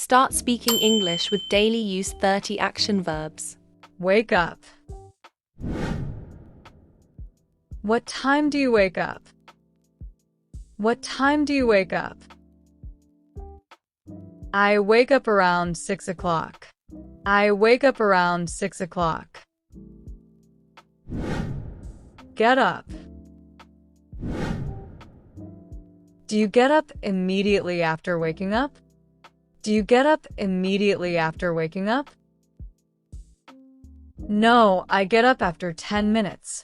Start speaking English with daily use 30 action verbs. Wake up. What time do you wake up? What time do you wake up? I wake up around 6 o'clock. I wake up around 6 o'clock. Get up. Do you get up immediately after waking up? Do you get up immediately after waking up? No, I get up after 10 minutes.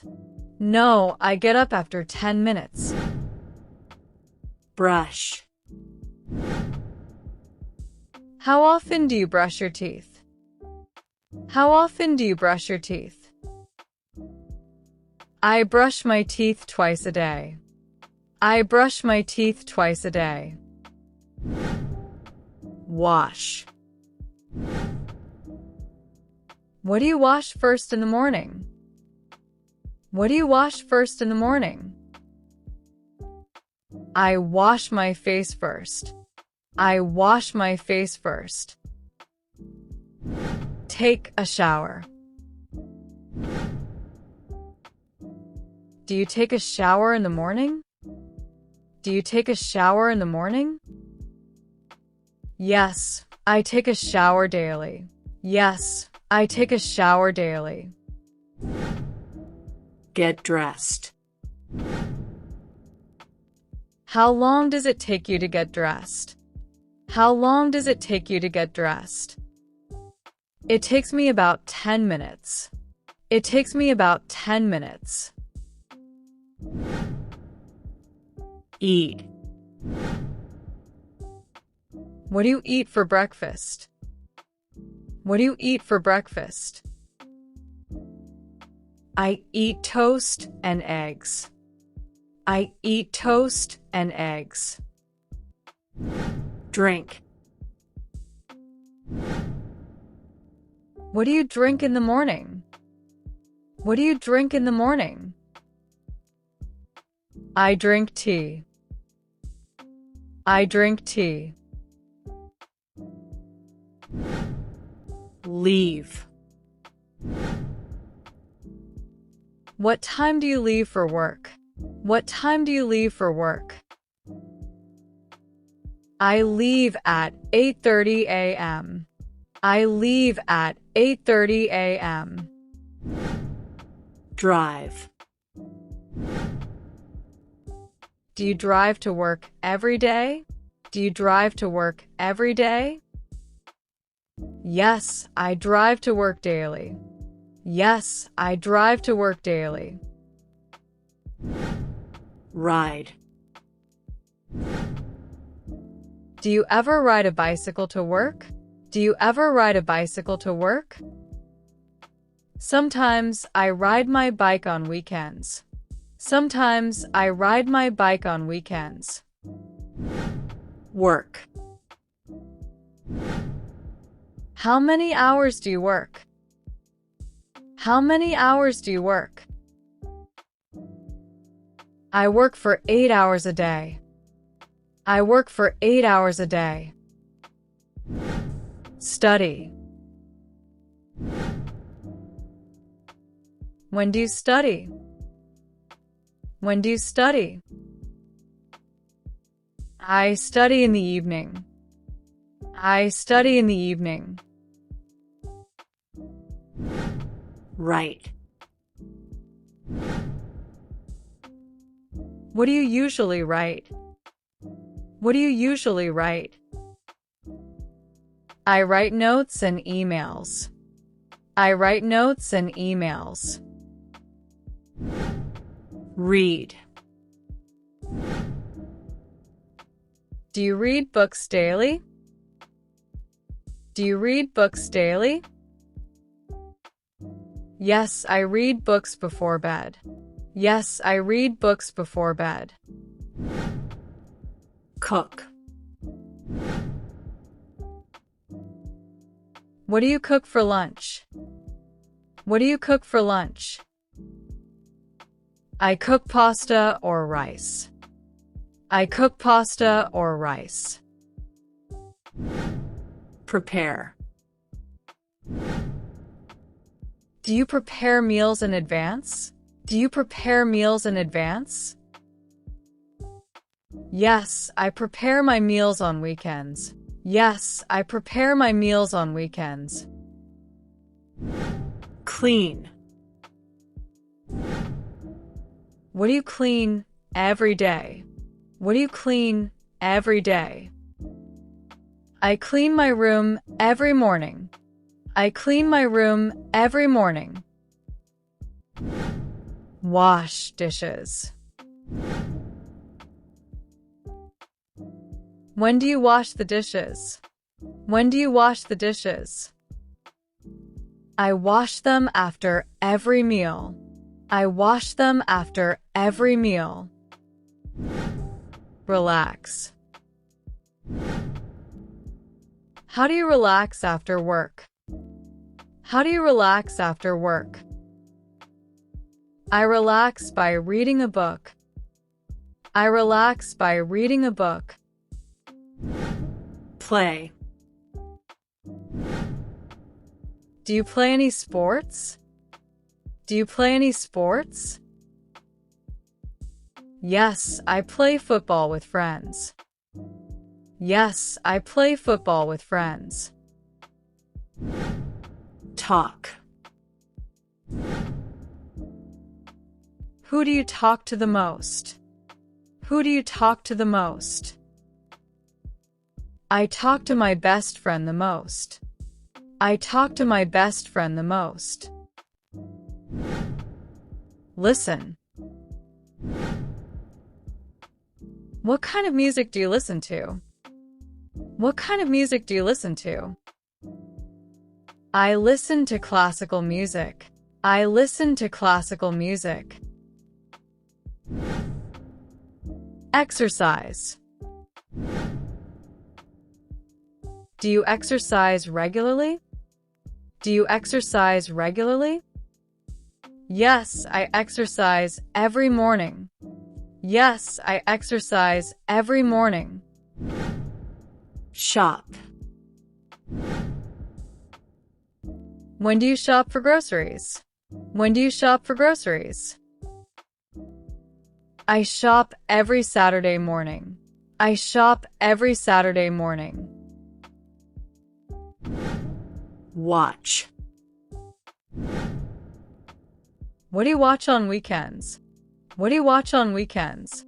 No, I get up after 10 minutes. Brush. How often do you brush your teeth? How often do you brush your teeth? I brush my teeth twice a day. I brush my teeth twice a day. Wash. What do you wash first in the morning? What do you wash first in the morning? I wash my face first. I wash my face first. Take a shower. Do you take a shower in the morning? Do you take a shower in the morning? Yes, I take a shower daily. Yes, I take a shower daily. Get dressed. How long does it take you to get dressed? How long does it take you to get dressed? It takes me about 10 minutes. It takes me about 10 minutes. Eat. What do you eat for breakfast? What do you eat for breakfast? I eat toast and eggs. I eat toast and eggs. Drink. What do you drink in the morning? What do you drink in the morning? I drink tea. I drink tea. Leave. What time do you leave for work? What time do you leave for work? I leave at 8:30 a.m. I leave at 8:30 a.m. Drive. Do you drive to work every day? Do you drive to work every day? Yes, I drive to work daily. Yes, I drive to work daily. Ride. Do you ever ride a bicycle to work? Do you ever ride a bicycle to work? Sometimes I ride my bike on weekends. Sometimes I ride my bike on weekends. Work. How many hours do you work? How many hours do you work? I work for 8 hours a day. I work for 8 hours a day. Study. When do you study? When do you study? I study in the evening. I study in the evening. Write. What do you usually write? What do you usually write? I write notes and emails. I write notes and emails. Read. Do you read books daily? Do you read books daily? Yes, I read books before bed. Yes, I read books before bed. Cook. What do you cook for lunch? What do you cook for lunch? I cook pasta or rice. I cook pasta or rice. Prepare. Do you prepare meals in advance? Do you prepare meals in advance? Yes, I prepare my meals on weekends. Yes, I prepare my meals on weekends. Clean. What do you clean every day? What do you clean every day? I clean my room every morning. I clean my room every morning. Wash dishes. When do you wash the dishes? When do you wash the dishes? I wash them after every meal. I wash them after every meal. Relax. How do you relax after work? How do you relax after work? I relax by reading a book. I relax by reading a book. Play. Do you play any sports? Do you play any sports? Yes, I play football with friends. Yes, I play football with friends. Talk. Who do you talk to the most? Who do you talk to the most? I talk to my best friend the most. I talk to my best friend the most. Listen. What kind of music do you listen to? What kind of music do you listen to? I listen to classical music. I listen to classical music. Exercise. Do you exercise regularly? Do you exercise regularly? Yes, I exercise every morning. Yes, I exercise every morning. Shop. When do you shop for groceries? When do you shop for groceries? I shop every Saturday morning. I shop every Saturday morning. Watch. What do you watch on weekends? What do you watch on weekends?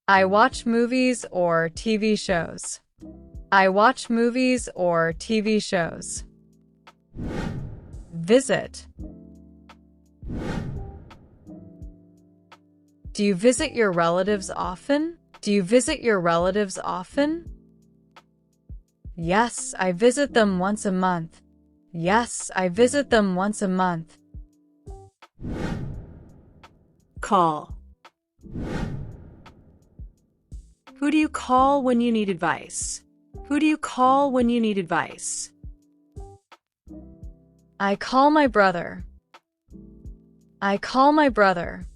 I watch movies or TV shows. I watch movies or TV shows. Visit. Do you visit your relatives often? Do you visit your relatives often? Yes, I visit them once a month. Yes, I visit them once a month. Call. Who do you call when you need advice? Who do you call when you need advice? I call my brother. I call my brother.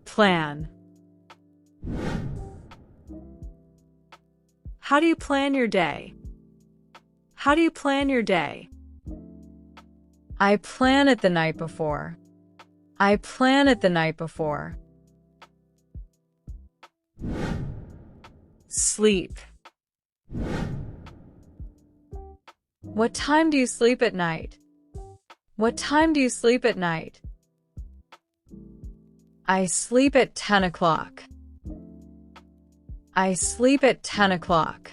Plan. How do you plan your day? How do you plan your day? I plan it the night before. I plan it the night before. Sleep. What time do you sleep at night? What time do you sleep at night? I sleep at 10 o'clock. I sleep at 10 o'clock.